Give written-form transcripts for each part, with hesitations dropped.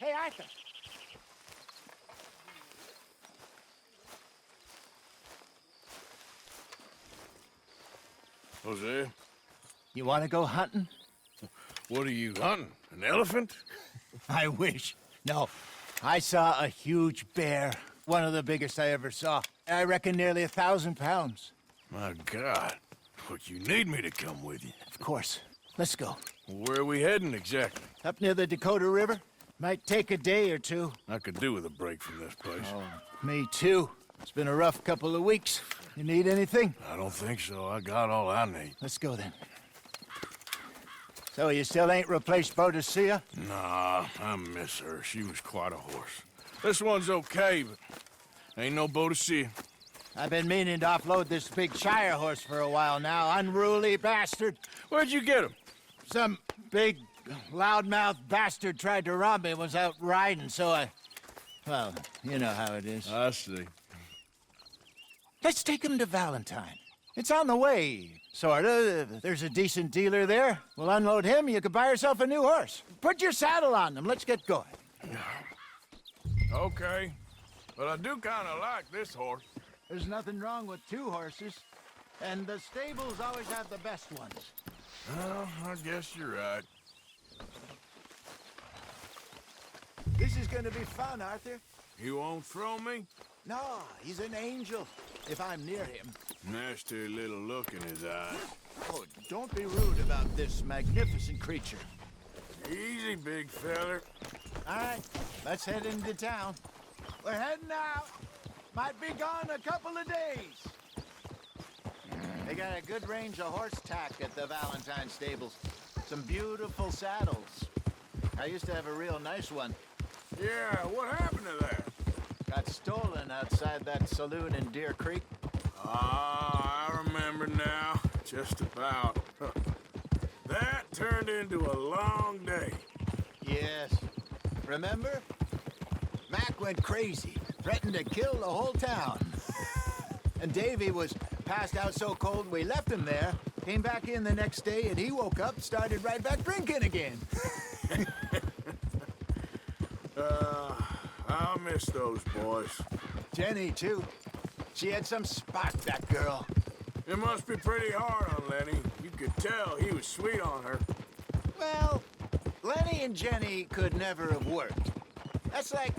Hey, Arthur. Jose, You want to go hunting? what are you hunting? An elephant? I wish. No, I saw a huge bear. One of the biggest I ever saw. I reckon nearly 1,000 pounds. My God. But you need me to come with you. Of course. Let's go. Where are we heading exactly? Up near the Dakota River. Might take a day or two. I could do with a break from this place. Me too. It's been a rough couple of weeks. You need anything? I don't think so. I got all I need. Let's go then. So you still ain't replaced Boadicea? Nah, I miss her. She was quite a horse. This one's okay, but ain't no Boadicea. I've been meaning to offload this big Shire horse for a while now. Unruly bastard. Where'd you get him? Some big, loudmouth bastard tried to rob me, was out riding, so I... Well, you know how it is. I see. Let's take him to Valentine. It's on the way, sorta. There's a decent dealer there. We'll unload him, you can buy yourself a new horse. Put your saddle on them, let's get going. Okay. But I do kind of like this horse. There's nothing wrong with two horses, and the stables always have the best ones. Well, I guess you're right. This is gonna be fun, Arthur. You won't throw me? No, he's an angel, if I'm near him. Nasty little look in his eyes. Oh, don't be rude about this magnificent creature. Easy, big feller. All right, let's head into town. We're heading out. Might be gone a couple of days. They got a good range of horse tack at the Valentine stables. Some beautiful saddles. I used to have a real nice one. Yeah, what happened to that? Got stolen outside that saloon in Deer Creek. Ah, I remember now. Just about. Huh. That turned into a long day. Yes. Remember? Mac went crazy, threatened to kill the whole town. And Davy was passed out so cold we left him there, came back in the next day, and he woke up, started right back drinking again. I'll miss those boys. Jenny, too. She had some spark, that girl. It must be pretty hard on Lenny. You could tell he was sweet on her. Well, Lenny and Jenny could never have worked. That's like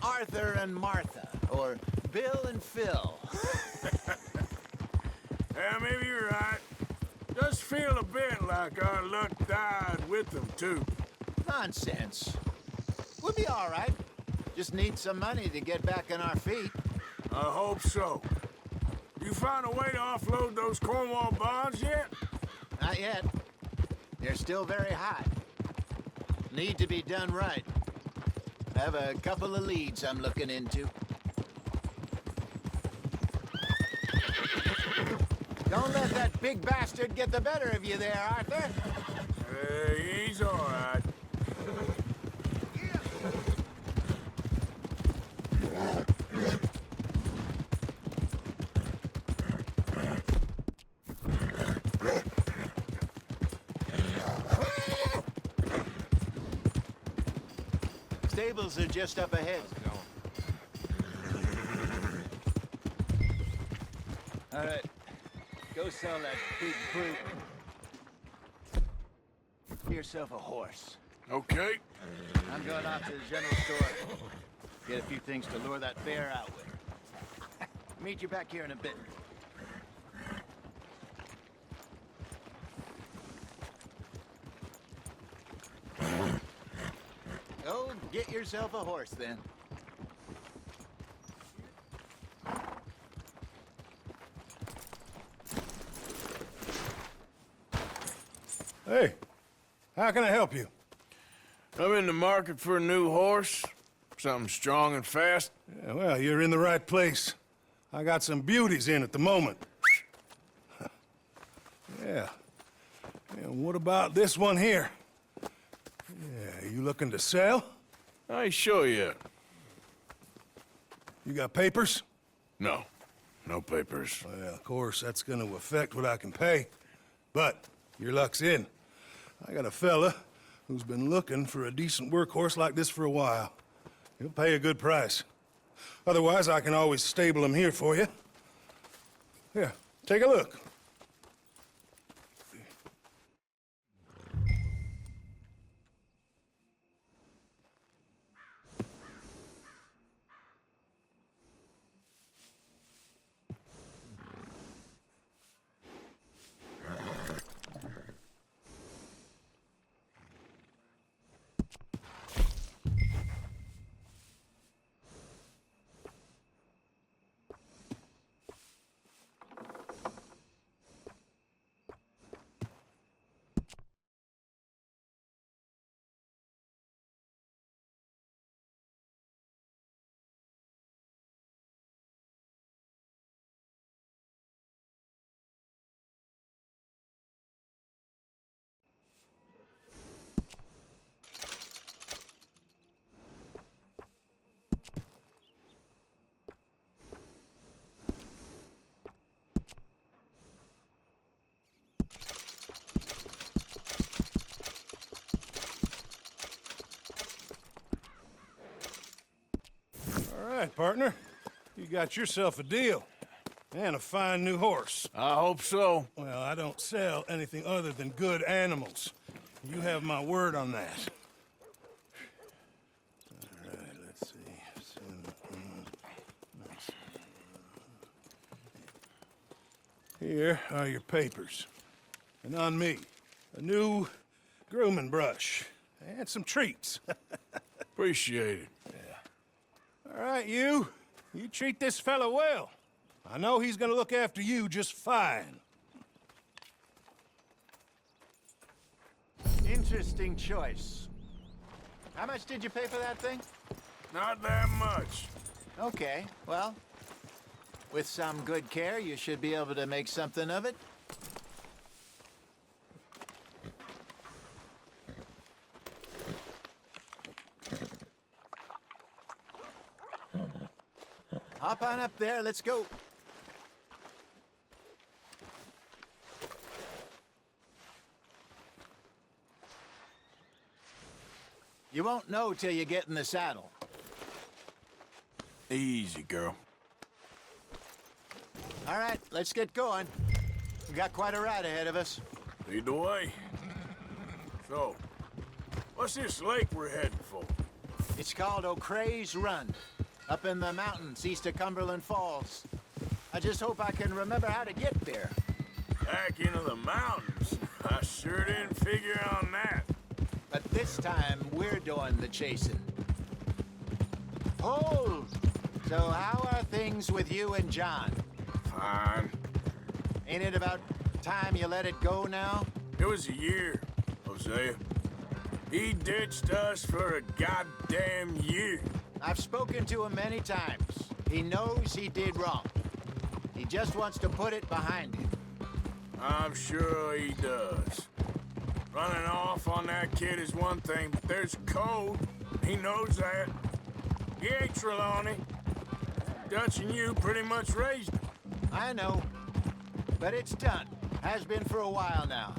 Arthur and Martha, or Bill and Phil. Yeah, maybe you're right. Does feel a bit like our luck died with them, too. Nonsense. We'll be all right. Just need some money to get back on our feet. I hope so. You found a way to offload those Cornwall bonds yet? Not yet. They're still very high. Need to be done right. I have a couple of leads I'm looking into. Don't let that big bastard get the better of you there, Arthur. He's all right. Stables are just up ahead. All right. Go sell that big brute. Get yourself a horse. Okay. I'm going off to the general store. Get a few things to lure that bear out with. Meet you back here in a bit. Go get yourself a horse, then. Hey, how can I help you? I'm in the market for a new horse. Something strong and fast. Yeah, well, you're in the right place. I got some beauties in at the moment. Yeah. And what about this one here? Yeah, you looking to sell? I ain't sure yet. You got papers? No. No papers. Well, of course, that's gonna affect what I can pay. But your luck's in. I got a fella who's been looking for a decent workhorse like this for a while. He'll pay a good price. Otherwise, I can always stable him here for you. Here, take a look. All right, partner. You got yourself a deal. And a fine new horse. I hope so. Well, I don't sell anything other than good animals. You have my word on that. All right, let's see. Here are your papers. And on me, a new grooming brush. And some treats. Appreciate it. All right, you. You treat this fella well. I know he's gonna look after you just fine. Interesting choice. How much did you pay for that thing? Not that much. Okay, well, with some good care, you should be able to make something of it. Hop on up there, let's go. You won't know till you get in the saddle. Easy, girl. All right, let's get going. We got quite a ride ahead of us. Lead the way. So, what's this lake we're heading for? It's called O'Creagh's Run, up in the mountains east of Cumberland Falls. I just hope I can remember how to get there. Back into the mountains? I sure didn't figure on that. But this time, we're doing the chasing. Hold! So how are things with you and John? Fine. Ain't it about time you let it go now? It was a year, Hosea. He ditched us for a goddamn year. I've spoken to him many times. He knows he did wrong. He just wants to put it behind him. I'm sure he does. Running off on that kid is one thing, but there's code. He knows that. He ain't Trelawney. Dutch and you pretty much raised him. I know. But it's done. Has been for a while now.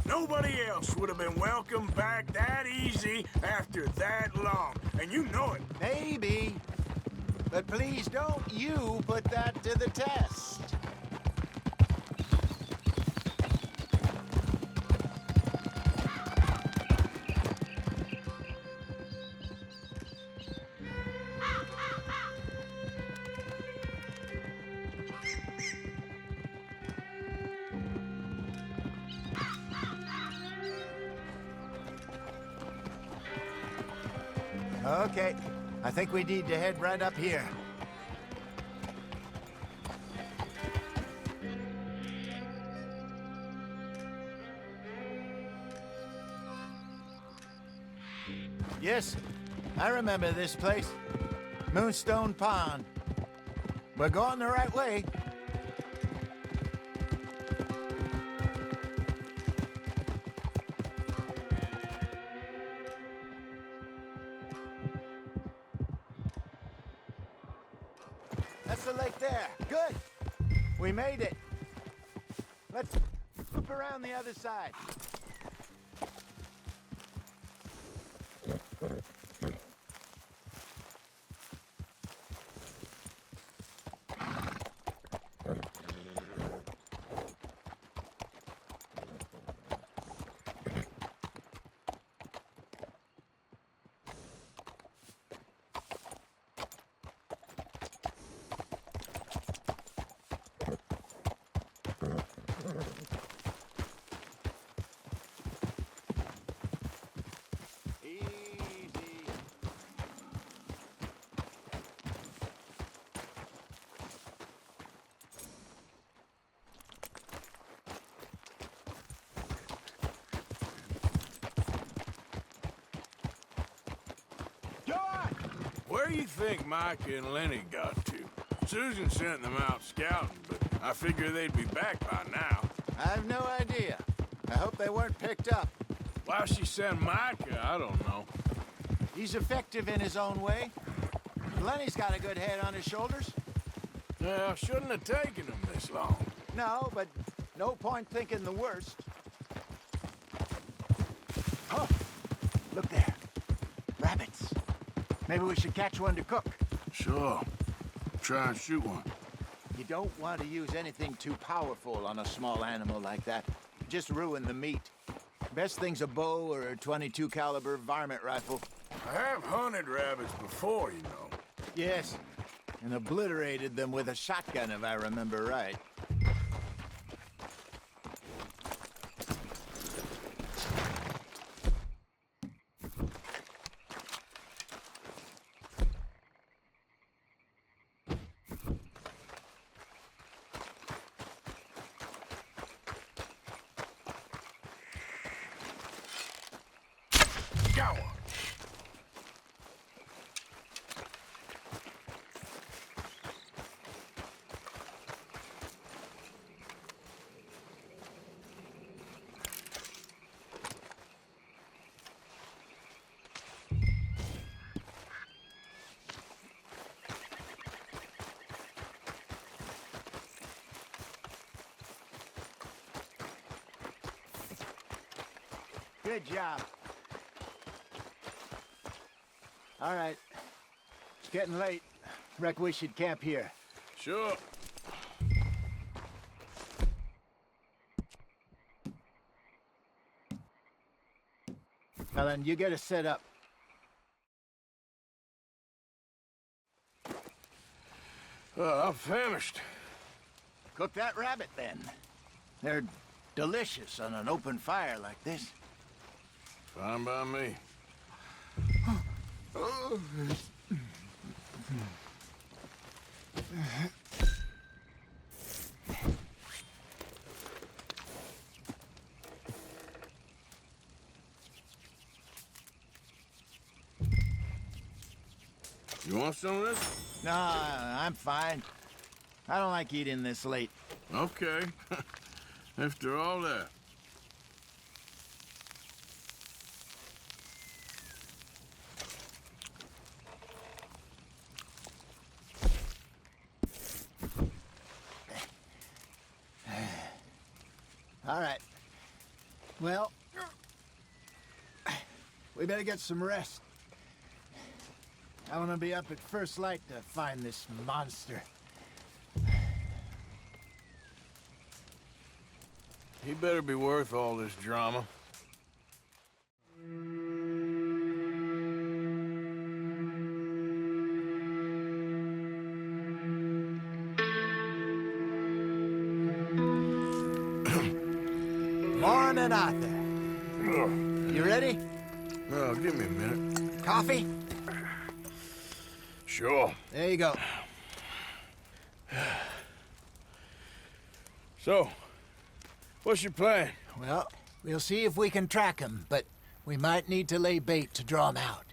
Nobody else would have been welcomed back that easy after that long, and you know it. Maybe. But please don't you put that to the test. Okay, I think we need to head right up here. Yes, I remember this place. Moonstone Pond. We're going the right way. That's the lake there. Good. We made it. Let's loop around the other side. Easy. George! Where you think Micah and Lenny got to? Susan sent them out scouting, but I figure they'd be back by now. I've no idea. I hope they weren't picked up. Why she sent Micah, I don't know. He's effective in his own way. Lenny's got a good head on his shoulders. Well, shouldn't have taken them this long. No, but no point thinking the worst. Oh, look there. Rabbits. Maybe we should catch one to cook. Sure. Try and shoot one. You don't want to use anything too powerful on a small animal like that. Just ruin the meat. Best thing's a bow or a .22 caliber varmint rifle. I have hunted rabbits before, you know. Yes, and obliterated them with a shotgun if I remember right. Got one. Good job. All right. It's getting late. Reckon we should camp here. Sure. Helen, you get us set up. I'm famished. Cook that rabbit, then. They're delicious on an open fire like this. Fine by me. You want some of this? Nah, I'm fine. I don't like eating this late. Okay. After all that. All right. Well, we better get some rest. I want to be up at first light to find this monster. He better be worth all this drama. Morning, Arthur. You ready? Oh, give me a minute. Coffee? Sure. There you go. So, what's your plan? Well, we'll see if we can track him, but we might need to lay bait to draw him out.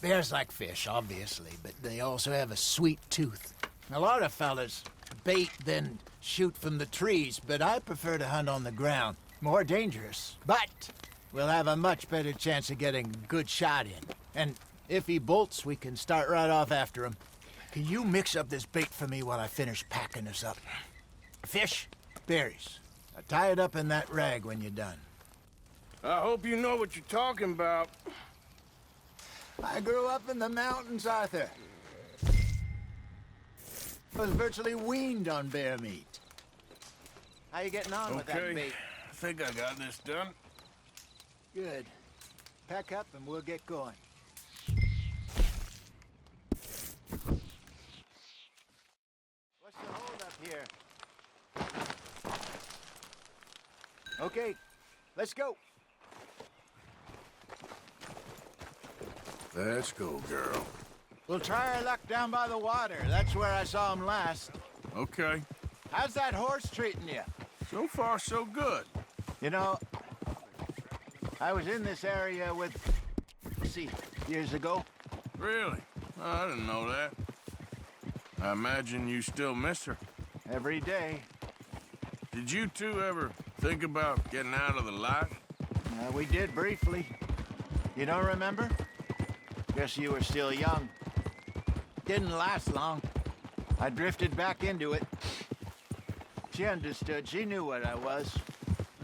Bears like fish, obviously, but they also have a sweet tooth. A lot of fellas bait, then shoot from the trees, but I prefer to hunt on the ground. More dangerous, but we'll have a much better chance of getting a good shot in. And if he bolts, we can start right off after him. Can you mix up this bait for me while I finish packing this up? Fish, berries. Now tie it up in that rag when you're done. I hope you know what you're talking about. I grew up in the mountains, Arthur. I was virtually weaned on bear meat. How you getting on with that Okay, bait? I think I got this done. Good. Pack up and we'll get going. What's the hold up here? Okay, let's go. Let's go, girl. We'll try our luck down by the water. That's where I saw him last. Okay. How's that horse treating you? So far, so good. You know, I was in this area with years ago. Really? I didn't know that. I imagine you still miss her. Every day. Did you two ever think about getting out of the light? We did briefly. You don't remember? Guess you were still young. Didn't last long. I drifted back into it. She understood. She knew what I was.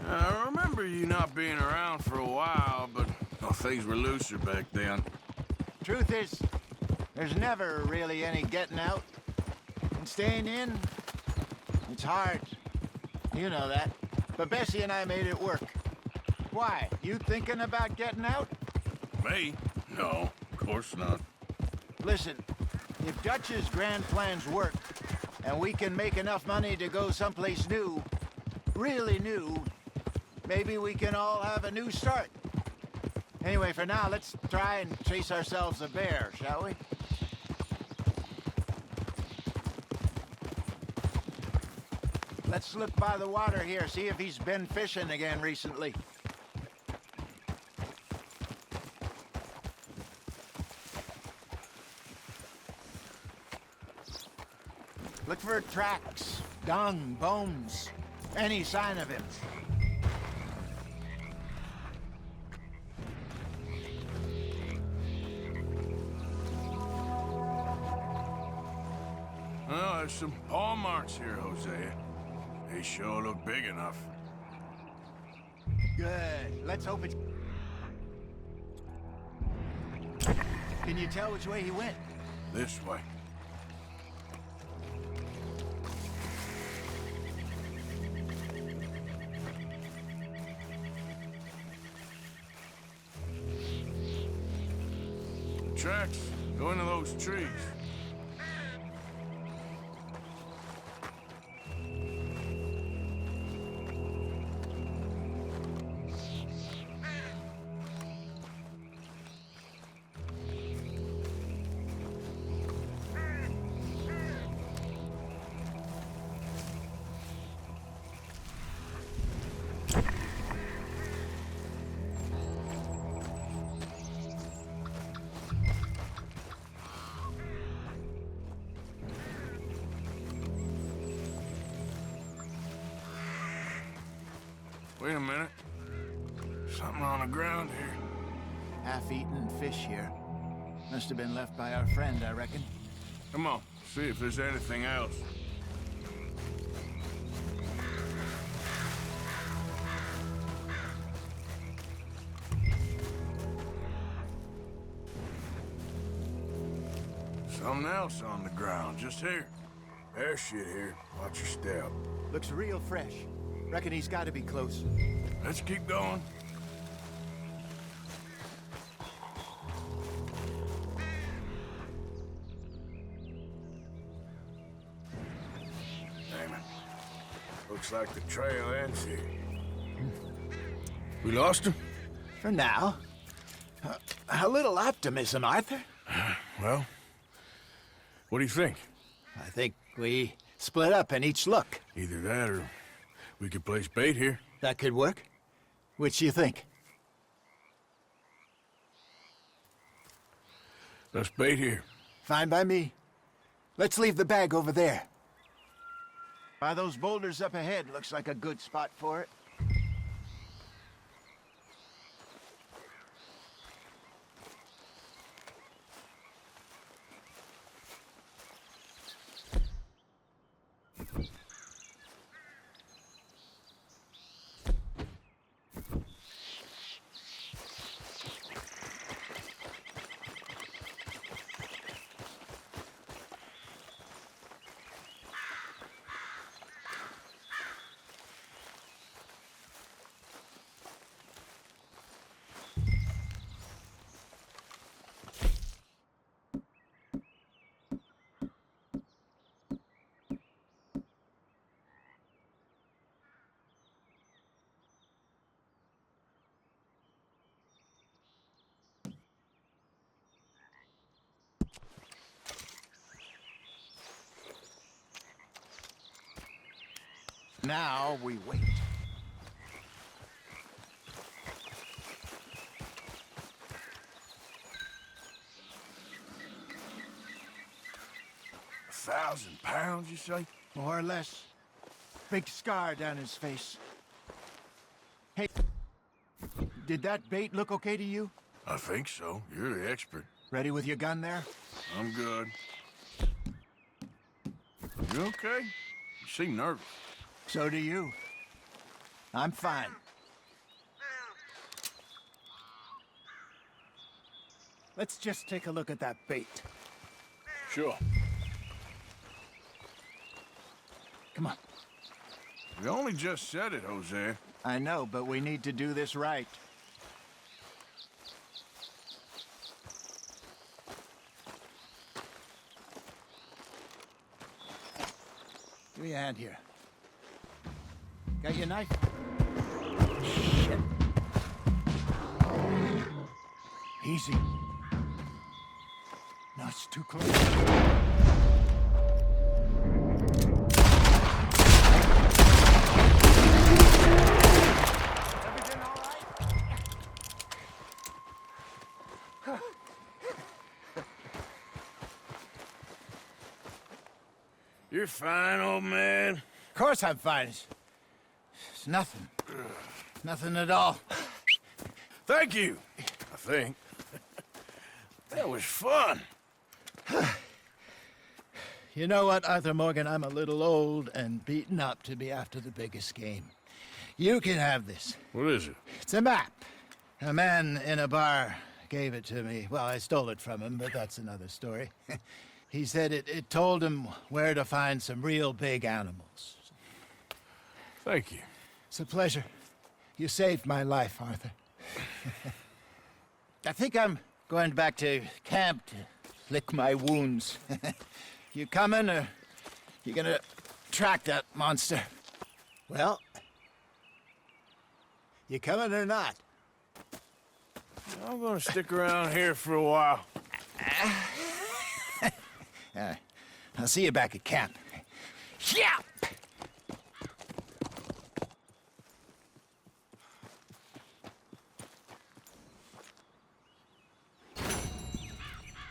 I remember you not being around for a while, but things were looser back then. Truth is, there's never really any getting out. And staying in, it's hard. You know that. But Bessie and I made it work. Why? You thinking about getting out? Me? No, of course not. Listen, if Dutch's grand plans work, and we can make enough money to go someplace new, really new, maybe we can all have a new start. Anyway, for now, let's try and chase ourselves a bear, shall we? Let's look by the water here, see if he's been fishing again recently. Look for tracks, dung, bones, any sign of him. Well, there's some paw marks here, Hosea. They sure look big enough. Good. Let's hope it's... Can you tell which way he went? This way. Tracks go into those trees. Wait a minute. Something on the ground here. Half-eaten fish here. Must have been left by our friend, I reckon. Come on, see if there's anything else. Something else on the ground, just here. There's shit here. Watch your step. Looks real fresh. Reckon he's got to be close. Let's keep going. Damn it. Looks like the trail ends here. We lost him? For now. A little optimism, Arthur. Well, what do you think? I think we split up and each look. Either that or we could place bait here. That could work. Which you think? Let's bait here. Fine by me. Let's leave the bag over there. By those boulders up ahead, looks like a good spot for it. Now we wait. £1,000, you say? More or less. Big scar down his face. Hey, did that bait look okay to you? I think so. You're the expert. Ready with your gun there? I'm good. You okay? You seem nervous. So do you. I'm fine. Let's just take a look at that bait. Sure. Come on. We only just said it, Jose. I know, but we need to do this right. Give me a hand here. Got your knife? Shit. Easy. No, it's too close. Everything all right? You're fine, old man. Of course I'm fine. It's nothing. Nothing at all. Thank you, I think. That was fun. You know what, Arthur Morgan? I'm a little old and beaten up to be after the biggest game. You can have this. What is it? It's a map. A man in a bar gave it to me. Well, I stole it from him, but that's another story. He said it told him where to find some real big animals. Thank you. It's a pleasure. You saved my life, Arthur. I think I'm going back to camp to lick my wounds. You coming, or you gonna track that monster? Well, you coming or not? I'm gonna stick around here for a while. I'll see you back at camp. Yeah!